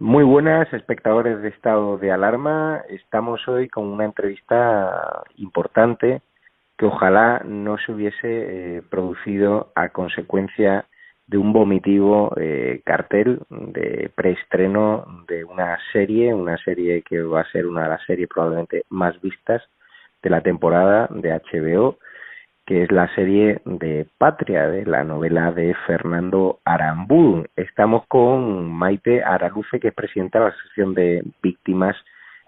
Muy buenas, espectadores de Estado de Alarma. Estamos hoy con una entrevista importante que ojalá no se hubiese producido a consecuencia de un vomitivo cartel de preestreno de una serie que va a ser una de las series probablemente más vistas de la temporada de HBO, que es la serie de Patria, de la novela de Fernando Aramburu. Estamos con Maite Araluce, que es presidenta de la Asociación de Víctimas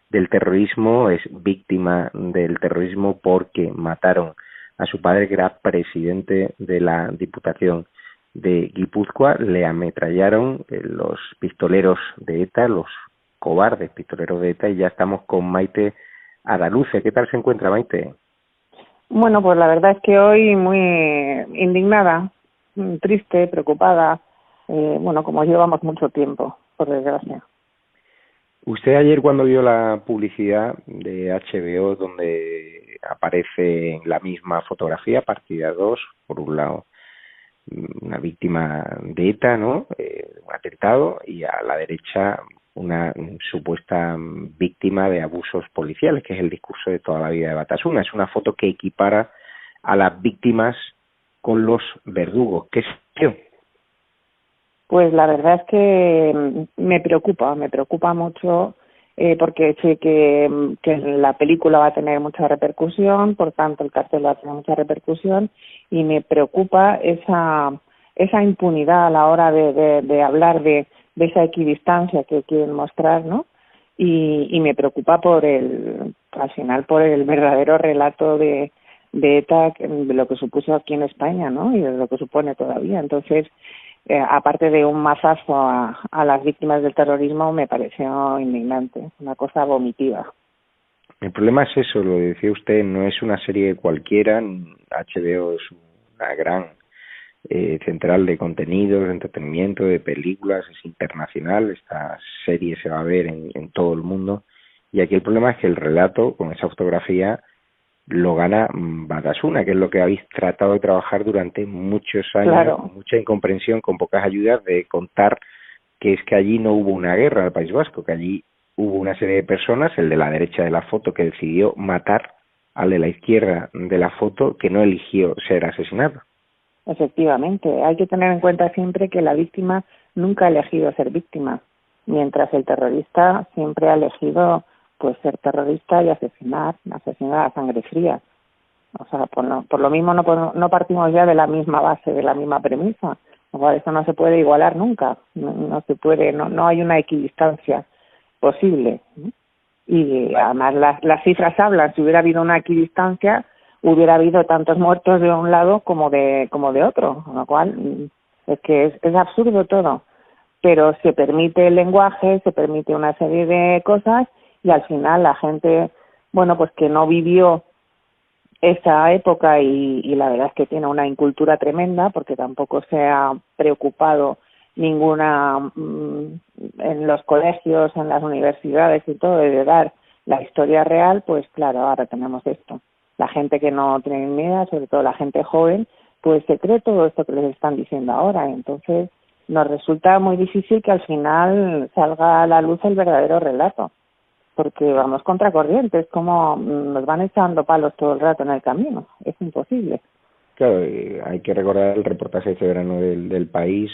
del Terrorismo. Es víctima del terrorismo porque mataron a su padre, que era presidente de la Diputación de Guipúzcoa. Le ametrallaron los pistoleros de ETA, los cobardes pistoleros de ETA, y ya estamos con Maite Araluce. ¿Qué tal se encuentra, Maite? Bueno, pues la verdad es que hoy muy indignada, triste, preocupada, como llevamos mucho tiempo, por desgracia. Usted ayer, cuando vio la publicidad de HBO donde aparece la misma fotografía, partida 2, por un lado una víctima de ETA, ¿no? Un atentado, y a la derecha una supuesta víctima de abusos policiales, que es el discurso de toda la vida de Batasuna. Es una foto que equipara a las víctimas con los verdugos. ¿Qué es eso? Pues la verdad es que me preocupa mucho, porque sé que la película va a tener mucha repercusión, por tanto el cartel va a tener mucha repercusión, y me preocupa esa impunidad a la hora de hablar de esa equidistancia que quieren mostrar, ¿no? Y me preocupa al final por el verdadero relato de ETA, de lo que supuso aquí en España, ¿no? Y de lo que supone todavía. Entonces, aparte de un mazazo a las víctimas del terrorismo, me pareció indignante, una cosa vomitiva. El problema es eso, lo decía usted, no es una serie cualquiera. HBO es una gran central de contenidos, de entretenimiento, de películas, es internacional. Esta serie se va a ver en todo el mundo, y aquí el problema es que el relato, con esa fotografía, lo gana Batasuna, que es lo que habéis tratado de trabajar durante muchos años, claro, con mucha incomprensión, con pocas ayudas, de contar que es que allí no hubo una guerra en el País Vasco, que allí hubo una serie de personas, el de la derecha de la foto, que decidió matar al de la izquierda de la foto, que no eligió ser asesinado. Efectivamente, hay que tener en cuenta siempre que la víctima nunca ha elegido ser víctima, mientras el terrorista siempre ha elegido pues ser terrorista y asesinar a sangre fría. O sea, por lo mismo no partimos ya de la misma base, de la misma premisa. Eso no se puede igualar nunca, no se puede, no hay una equidistancia posible, ¿no? Y además las cifras hablan. Si hubiera habido una equidistancia, hubiera habido tantos muertos de un lado como de otro, con lo cual es que es absurdo todo. Pero se permite el lenguaje, se permite una serie de cosas, y al final la gente, pues que no vivió esa época, y la verdad es que tiene una incultura tremenda, porque tampoco se ha preocupado ninguna en los colegios, en las universidades y todo, de dar la historia real. Pues claro, ahora tenemos esto. La gente que no tiene ni idea, sobre todo la gente joven, pues se cree todo esto que les están diciendo ahora. Entonces nos resulta muy difícil que al final salga a la luz el verdadero relato, porque vamos contracorriente, es como nos van echando palos todo el rato en el camino, es imposible. Claro, hay que recordar el reportaje de este verano del País,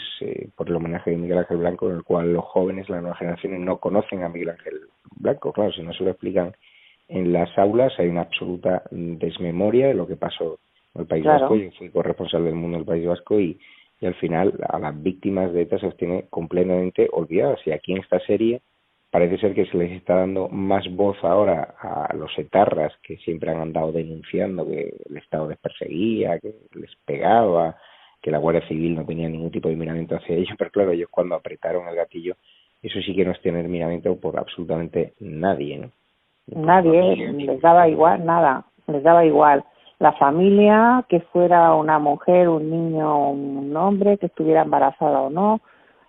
por el homenaje de Miguel Ángel Blanco, en el cual los jóvenes, las nuevas generaciones, no conocen a Miguel Ángel Blanco. Claro, si no se lo explican en las aulas, hay una absoluta desmemoria de lo que pasó en el País Vasco. Yo fui corresponsal del Mundo del País Vasco, y al final a las víctimas de ETA se las tiene completamente olvidadas. Y aquí en esta serie parece ser que se les está dando más voz ahora a los etarras, que siempre han andado denunciando que el Estado les perseguía, que les pegaba, que la Guardia Civil no tenía ningún tipo de miramiento hacia ellos. Pero claro, ellos cuando apretaron el gatillo, eso sí que no es tener miramiento por absolutamente nadie, ¿no? Nadie, les daba igual, nada, les daba igual. La familia, que fuera una mujer, un niño, un hombre, que estuviera embarazada o no,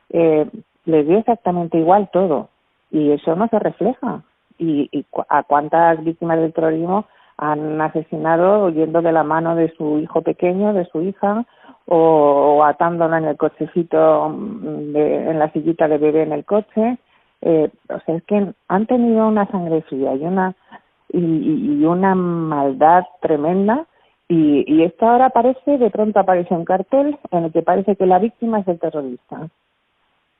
les dio exactamente igual todo. Y eso no se refleja. Y a cuántas víctimas del terrorismo han asesinado yendo de la mano de su hijo pequeño, de su hija, o atándola en el cochecito, en la sillita de bebé en el coche, O sea, es que han tenido una sangre fría y una maldad tremenda, y esto ahora de pronto aparece un cartel en el que parece que la víctima es el terrorista.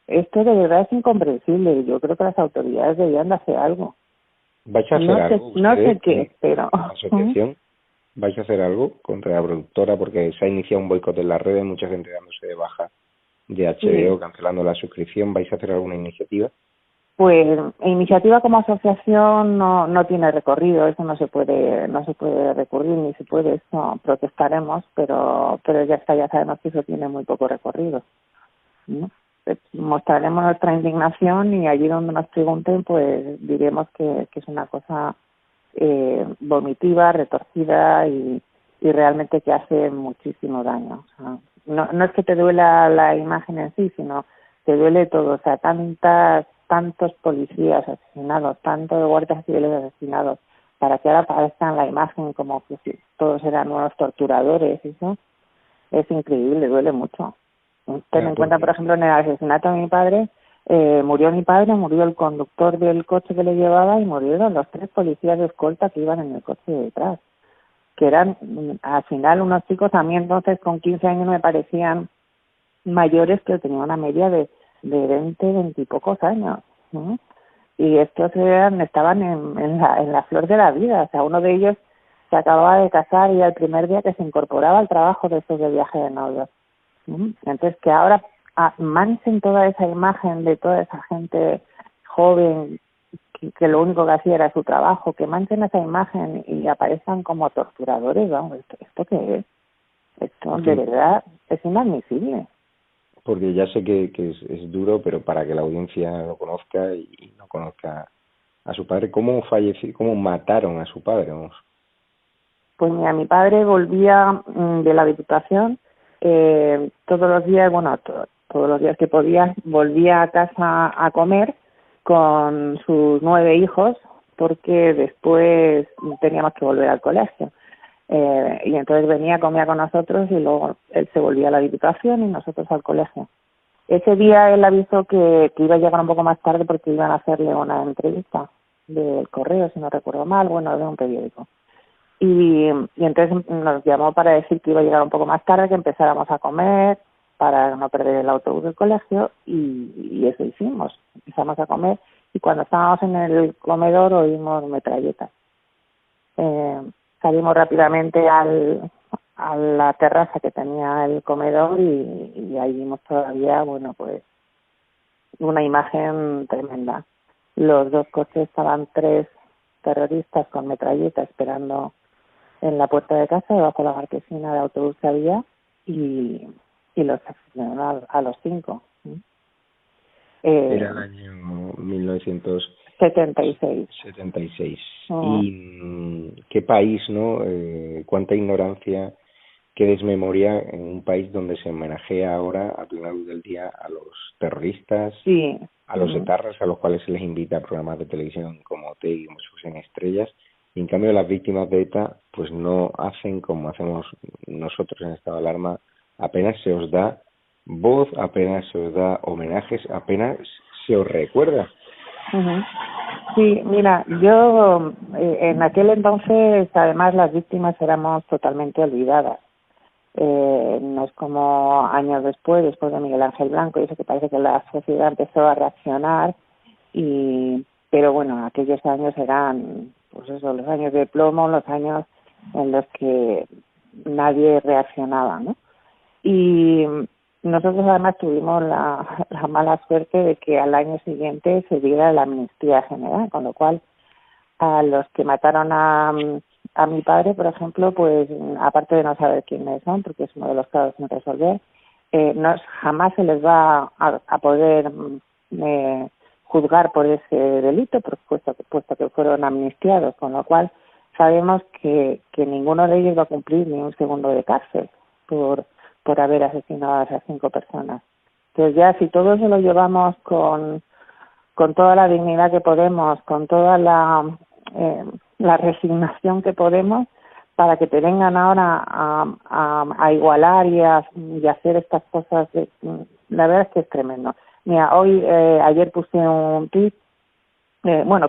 Esto de verdad es incomprensible. Yo creo que las autoridades deberían de hacer algo. ¿Vais a hacer algo No sé ustedes, qué, pero... la asociación? ¿Vais a hacer algo contra la productora? Porque se ha iniciado un boicot en las redes, mucha gente dándose de baja de HBO, Sí. cancelando la suscripción. ¿Vais a hacer alguna iniciativa? Pues iniciativa como asociación no tiene recorrido, eso no se puede recurrir ni se puede, eso protestaremos, pero ya está, ya sabemos que eso tiene muy poco recorrido, ¿no? Mostraremos nuestra indignación y allí donde nos pregunten pues diremos que es una cosa vomitiva, retorcida y realmente que hace muchísimo daño. O sea, no es que te duela la imagen en sí, sino te duele todo. O sea, tantos policías asesinados, tantos guardias civiles asesinados, para que ahora aparezca en la imagen como que si todos eran unos torturadores, eso es increíble, duele mucho. Ten en cuenta, por ejemplo, en el asesinato de mi padre, murió mi padre, murió el conductor del coche que le llevaba y murieron los 3 policías de escolta que iban en el coche de detrás, que eran al final unos chicos, a mí entonces con 15 años me parecían mayores, pero tenían una media de 20 y pocos años, ¿no? Y estos estaban en la flor de la vida. O sea, uno de ellos se acababa de casar y el primer día que se incorporaba al trabajo de estos de viaje de novios. Entonces, que ahora manchen toda esa imagen de toda esa gente joven que lo único que hacía era su trabajo, que manchen esa imagen y aparezcan como torturadores, vamos, ¿esto qué es? Esto de verdad es inadmisible. Porque ya sé que es duro, pero para que la audiencia lo conozca y no conozca a su padre, ¿cómo falleció, cómo mataron a su padre? Vamos. Pues mira, mi padre volvía de la Diputación todos los días, bueno, todos los días que podía, volvía a casa a comer con sus 9 hijos, porque después teníamos que volver al colegio. Y entonces venía, comía con nosotros y luego él se volvía a la Diputación y nosotros al colegio. Ese día él avisó que iba a llegar un poco más tarde porque iban a hacerle una entrevista del correo, si no recuerdo mal, bueno, de un periódico. Y entonces nos llamó para decir que iba a llegar un poco más tarde, que empezáramos a comer para no perder el autobús del colegio, y eso hicimos. Empezamos a comer y cuando estábamos en el comedor oímos metralletas. Salimos rápidamente a la terraza que tenía el comedor y ahí vimos todavía, bueno, pues una imagen tremenda. Los 2 coches estaban 3 terroristas con metralletas esperando en la puerta de casa, debajo de la marquesina de autobús que había, y los asesinaron a los 5. Era el año 76. 1976. ¿Y qué país, no? Cuánta ignorancia, qué desmemoria en un país donde se homenajea ahora a plena luz del día a los terroristas, sí. a los etarras, a los cuales se les invita a programas de televisión como OT y como si fuesen estrellas. Y en cambio las víctimas de ETA pues no hacen como hacemos nosotros en estado de alarma, apenas se os da voz, apenas se os da homenajes, apenas se os recuerda. Sí, mira, yo en aquel entonces además las víctimas éramos totalmente olvidadas. No es como años después de Miguel Ángel Blanco, y eso que parece que la sociedad empezó a reaccionar, pero bueno, aquellos años eran, pues eso, los años de plomo, los años en los que nadie reaccionaba, ¿no? Y nosotros además tuvimos la mala suerte de que al año siguiente se diera la amnistía general, con lo cual a los que mataron a mi padre, por ejemplo, pues aparte de no saber quiénes son, porque es uno de los casos sin resolver, jamás se les va a poder juzgar por ese delito, puesto que fueron amnistiados, con lo cual sabemos que ninguno de ellos va a cumplir ni un segundo de cárcel por haber asesinado a esas 5 personas. Entonces ya si todo eso lo llevamos con toda la dignidad que podemos, con toda la resignación que podemos, para que te vengan ahora a igualar y hacer estas cosas, la verdad es que es tremendo. Mira, ayer puse un tuit,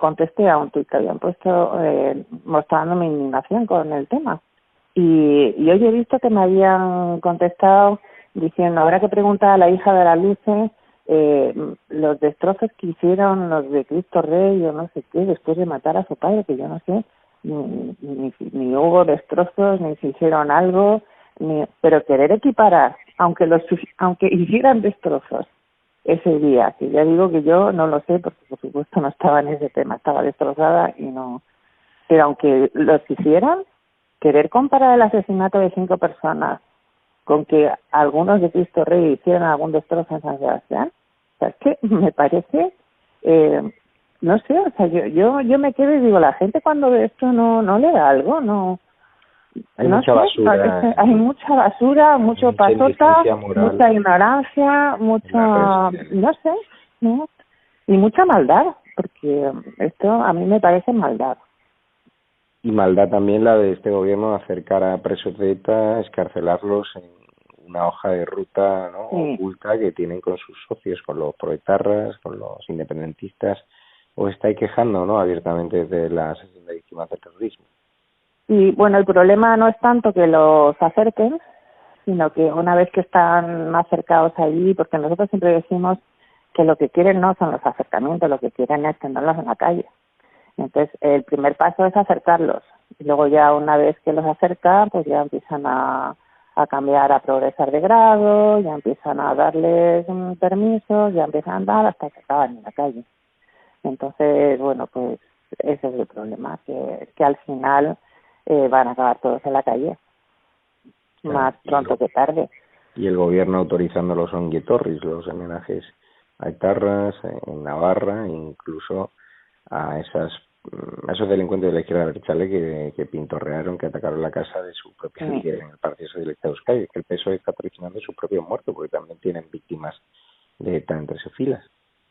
contesté a un tuit que habían puesto mostrando mi indignación con el tema. Y hoy he visto que me habían contestado diciendo, habrá que preguntar a la hija de la Luce los destrozos que hicieron los de Cristo Rey o no sé qué después de matar a su padre, que yo no sé ni hubo destrozos, ni se hicieron algo, pero querer equiparar, aunque hicieran destrozos ese día, que ya digo que yo no lo sé porque por supuesto no estaba en ese tema, estaba destrozada y no, pero aunque los hicieran, querer comparar el asesinato de 5 personas con que algunos de Cristo Rey hicieran algún destrozo en San Sebastián, o sea, es que me parece, no sé, o sea, yo me quedo y digo, la gente cuando ve esto no le da algo, no. Hay No mucha sé, basura. hay mucha basura, mucho Mucha pasota, indecencia moral mucha ignorancia, en las redes no sociales. sé, ¿no? Y mucha maldad, porque esto a mí me parece maldad. Y maldad también la de este gobierno de acercar a presos de ETA, escarcelarlos en una hoja de ruta, ¿no?, Sí. oculta que tienen con sus socios, con los proetarras, con los independentistas. Os estáis quejando, ¿no?, abiertamente de la asociación de víctimas del terrorismo. Y bueno, el problema no es tanto que los acerquen, sino que una vez que están más acercados allí, porque nosotros siempre decimos que lo que quieren no son los acercamientos, lo que quieren es tenerlos en la calle. Entonces, el primer paso es acercarlos. Y luego ya una vez que los acerca, pues ya empiezan a cambiar, a progresar de grado, ya empiezan a darles permisos, ya empiezan a andar hasta que acaban en la calle. Entonces, bueno, pues ese es el problema, que al final van a acabar todos en la calle, Claro. más pronto que tarde. Y el gobierno autorizando los onguietorris, los homenajes a etarras en Navarra, incluso a esos delincuentes de la izquierda abertzale que pintorrearon, que atacaron la casa de su propia líder en el Partido Socialista de Euskadi, que el PSOE está traicionando su propio muerto, porque también tienen víctimas de ETA entre sus filas.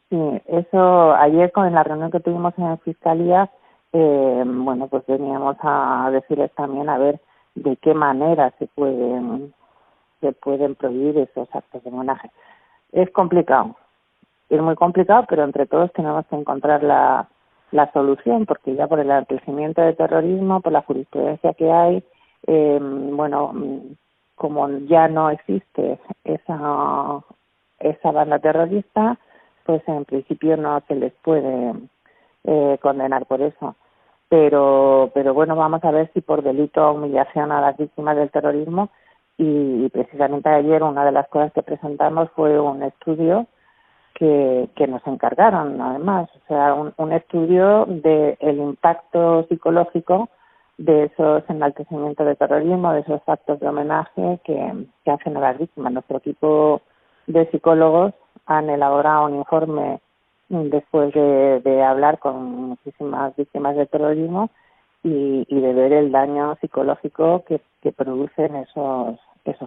Sí, eso ayer en la reunión que tuvimos en la Fiscalía, pues veníamos a decirles también a ver de qué manera se pueden prohibir esos actos de homenaje. Es complicado, es muy complicado, pero entre todos tenemos que encontrar la solución, porque ya por el crecimiento del terrorismo, por la jurisprudencia que hay, como ya no existe esa banda terrorista, pues en principio no se les puede condenar por eso. Pero bueno, vamos a ver si por delito o humillación a las víctimas del terrorismo, y precisamente ayer una de las cosas que presentamos fue un estudio que nos encargaron, además, o sea, un estudio de el impacto psicológico de esos enaltecimientos de terrorismo, de esos actos de homenaje que hacen a las víctimas. Nuestro equipo de psicólogos han elaborado un informe después de hablar con muchísimas víctimas de terrorismo y de ver el daño psicológico que producen esos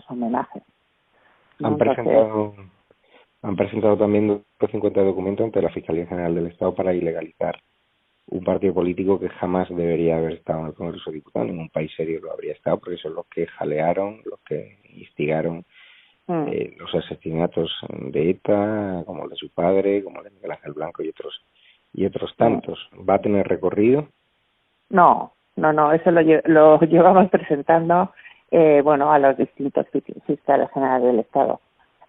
homenajes. Han presentado también 250 documentos ante la Fiscalía General del Estado para ilegalizar un partido político que jamás debería haber estado en el Congreso de Diputados. En un país serio lo habría estado, porque son los que jalearon, los que instigaron los asesinatos de ETA, como el de su padre, como el de Miguel Ángel Blanco y otros tantos. ¿Va a tener recorrido? No, eso lo llevamos presentando a los distintos fiscales generales del Estado.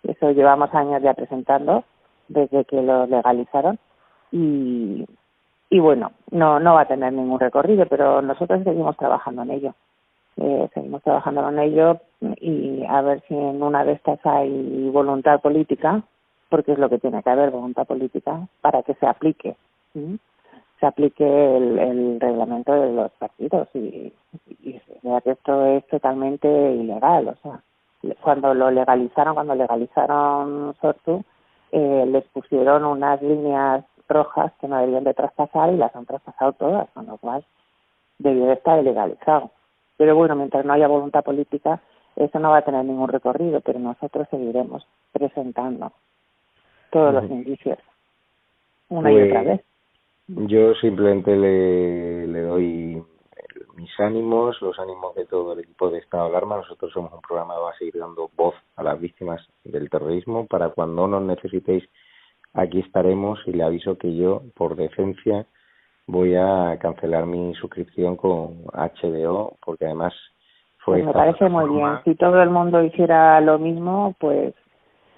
Eso llevamos años ya presentando desde que lo legalizaron y bueno, no va a tener ningún recorrido, pero nosotros seguimos trabajando en ello. Y a ver si en una de estas hay voluntad política, porque es lo que tiene que haber, voluntad política, para que se aplique. Se aplique el reglamento de los partidos y vea que esto es totalmente ilegal. O sea, cuando legalizaron Sortu, les pusieron unas líneas rojas que no debían de traspasar y las han traspasado todas, con lo cual debió de estar ilegalizado. Pero bueno, mientras no haya voluntad política, eso no va a tener ningún recorrido, pero nosotros seguiremos presentando todos los indicios una y otra vez. Yo simplemente le doy mis ánimos, los ánimos de todo el equipo de Estado de Alarma. Nosotros somos un programa que va a seguir dando voz a las víctimas del terrorismo para cuando nos necesitéis aquí estaremos, y le aviso que yo, por decencia, voy a cancelar mi suscripción con HBO, porque además fue Pues me parece muy bien. Si todo el mundo hiciera lo mismo, pues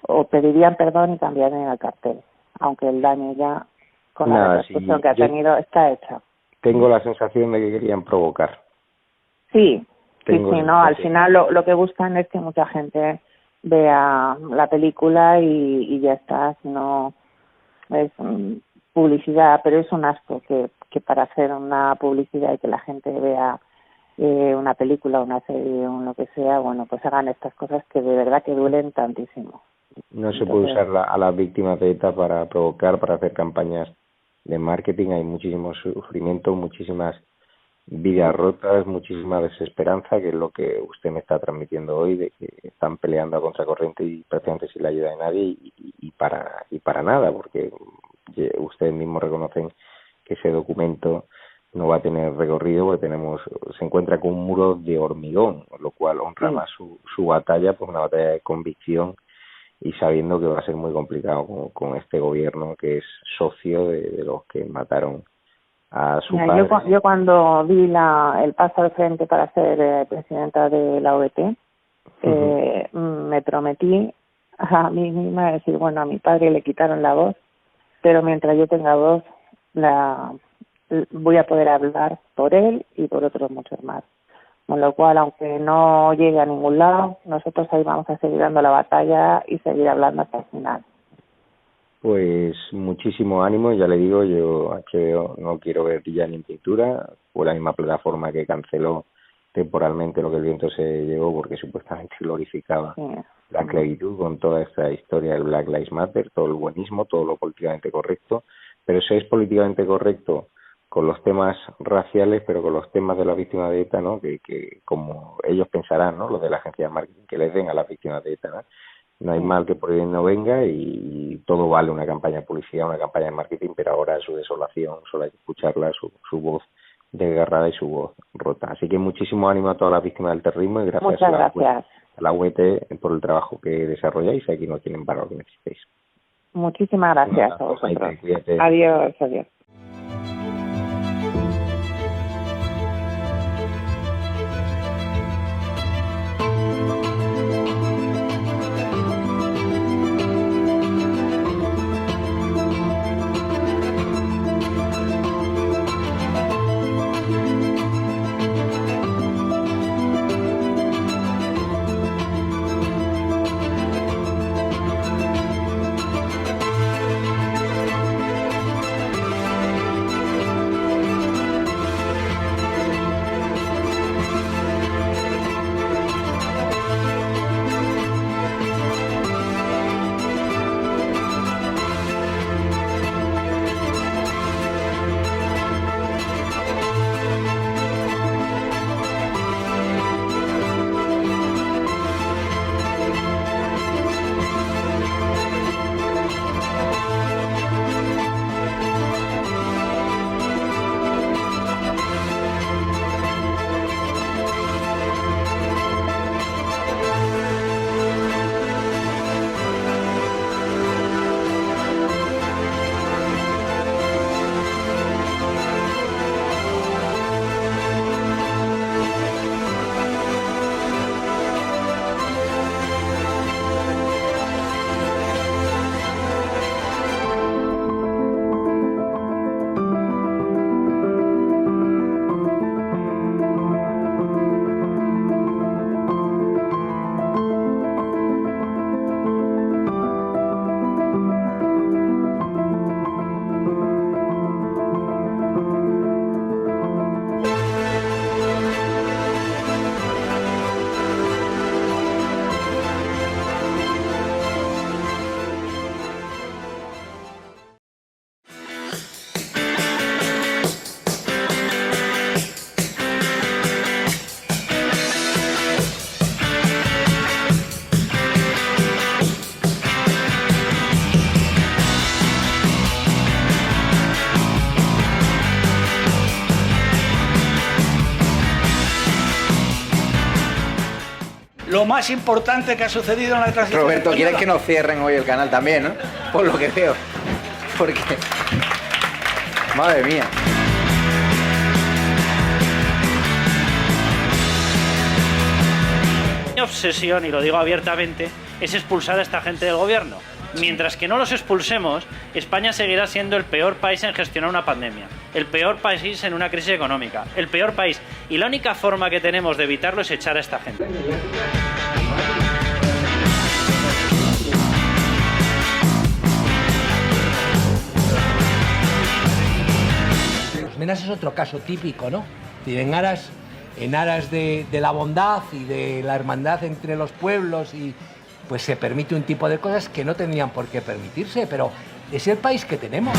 o pedirían perdón y cambiarían el cartel, aunque el daño ya con la repercusión que ha tenido está hecha. Tengo la sensación de que querían provocar. Sí, no, al final lo que buscan es que mucha gente vea la película y ya está, no es publicidad, pero es un asco que para hacer una publicidad y que la gente vea una película, una serie o lo que sea, bueno, pues hagan estas cosas que de verdad que duelen tantísimo. No se puede usar a las víctimas de ETA para provocar, para hacer campañas de marketing. Hay muchísimo sufrimiento, muchísimas vidas rotas, muchísima desesperanza, que es lo que usted me está transmitiendo hoy, de que están peleando a contracorriente y prácticamente sin la ayuda de nadie y para nada, porque ustedes mismos reconocen que ese documento no va a tener recorrido, porque se encuentra con un muro de hormigón, lo cual honra más su batalla, pues una batalla de convicción, y sabiendo que va a ser muy complicado con este gobierno que es socio de los que mataron a su padre. Yo cuando di el paso al frente para ser presidenta de la OET, me prometí a mí misma decir, bueno, a mi padre le quitaron la voz, pero mientras yo tenga voz, voy a poder hablar por él y por otros muchos más. Con lo cual, aunque no llegue a ningún lado, nosotros ahí vamos a seguir dando la batalla y seguir hablando hasta el final. Pues muchísimo ánimo, ya le digo, yo HBO no quiero ver ya ni en pintura, fue la misma plataforma que canceló temporalmente Lo que el viento se llevó, porque supuestamente glorificaba la esclavitud con toda esta historia del Black Lives Matter, todo el buenismo, todo lo políticamente correcto, pero si es políticamente correcto con los temas raciales, pero con los temas de las víctimas de ETA, ¿no? Que como ellos pensarán, ¿no? Los de la agencia de marketing, que les den a las víctimas de ETA, ¿no? No hay mal que por bien no venga, y todo vale una campaña de publicidad, una campaña de marketing, pero ahora su desolación solo hay que escucharla, su voz desgarrada y su voz rota. Así que muchísimo ánimo a todas las víctimas del terrorismo y gracias a la UET por el trabajo que desarrolláis. Aquí no tienen para lo que necesitéis. Muchísimas gracias a vosotros. Adiós, adiós. más importante que ha sucedido en la transición Roberto, española. ¿quieres que nos cierren hoy el canal también, no? Por lo que veo. Porque... Madre mía. Mi obsesión, y lo digo abiertamente, es expulsar a esta gente del gobierno. Mientras que no los expulsemos, España seguirá siendo el peor país en gestionar una pandemia, el peor país en una crisis económica, el peor país. Y la única forma que tenemos de evitarlo es echar a esta gente. Los Menas es otro caso típico, ¿no? En aras de la bondad y de la hermandad entre los pueblos, y pues se permite un tipo de cosas que no tendrían por qué permitirse, pero es el país que tenemos.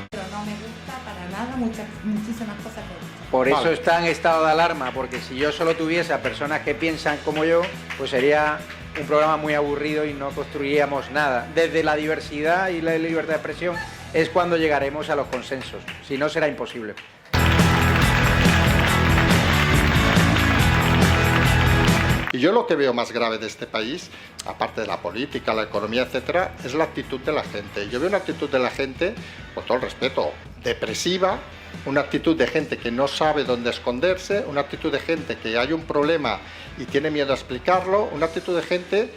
Pero no me gusta para nada muchísimas cosas que he dicho. Por eso está en estado de alarma, porque si yo solo tuviese a personas que piensan como yo, pues sería un programa muy aburrido y no construiríamos nada. Desde la diversidad y la libertad de expresión es cuando llegaremos a los consensos, si no será imposible. Y yo lo que veo más grave de este país, aparte de la política, la economía, etcétera, es la actitud de la gente. Yo veo una actitud de la gente, con todo el respeto, depresiva, una actitud de gente que no sabe dónde esconderse, una actitud de gente que hay un problema y tiene miedo a explicarlo, una actitud de gente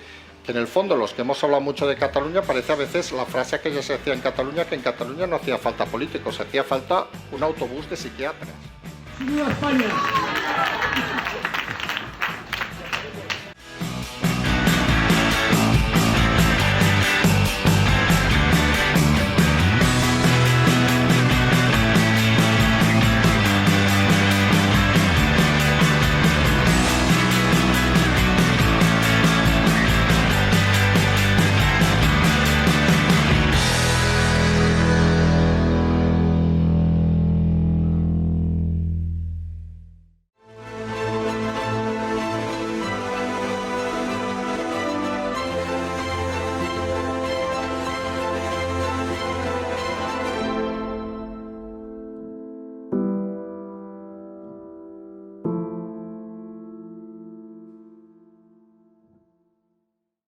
que en el fondo, los que hemos hablado mucho de Cataluña, parece a veces la frase que ya se decía en Cataluña, que en Cataluña no hacía falta políticos, hacía falta un autobús de psiquiatras. ¡Viva España!